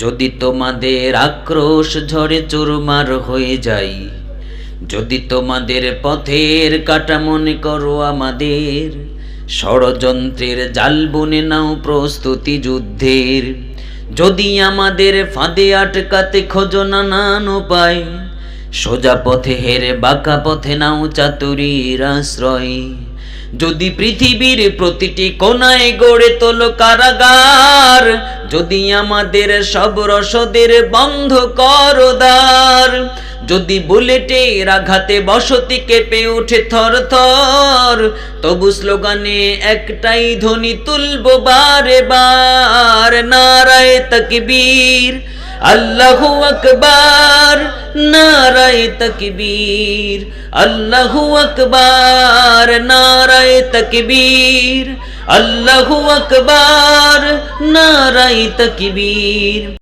যদি তোমাদের আক্রোশ ঝড়ে চুরমার হয়ে যাই, যদি তোমাদের পথের কাটা মনে করো আমাদের, ষড়যন্ত্রের জাল বুনে নাও প্রস্তুতি যুদ্ধের। যদি আমাদের ফাঁদে আটকাতে খোঁজো নানান উপায়, সোজা পথে হেরে বাঁকা পথে নাও চাতুরীর আশ্রয়। যদি পৃথিবীর প্রতিটি কোণায় গড়ে তোলো কারাগার, যদি আমাদের সব রসদের বন্ধ করো দ্বার, যদি বুলেটের আঘাতে বসতি কেঁপে ওঠে থর থর, তবু স্লোগানে একটাই ধ্বনি তুলবো বারে বার, নারায়ে তাকবীর, আল্লাহু আকবার, নারায়ে তাকবীর, আল্লাহু আকবার, নারায়ে তাকবীর, আল্লাহু আকবার, নারায়ে তাকবীর।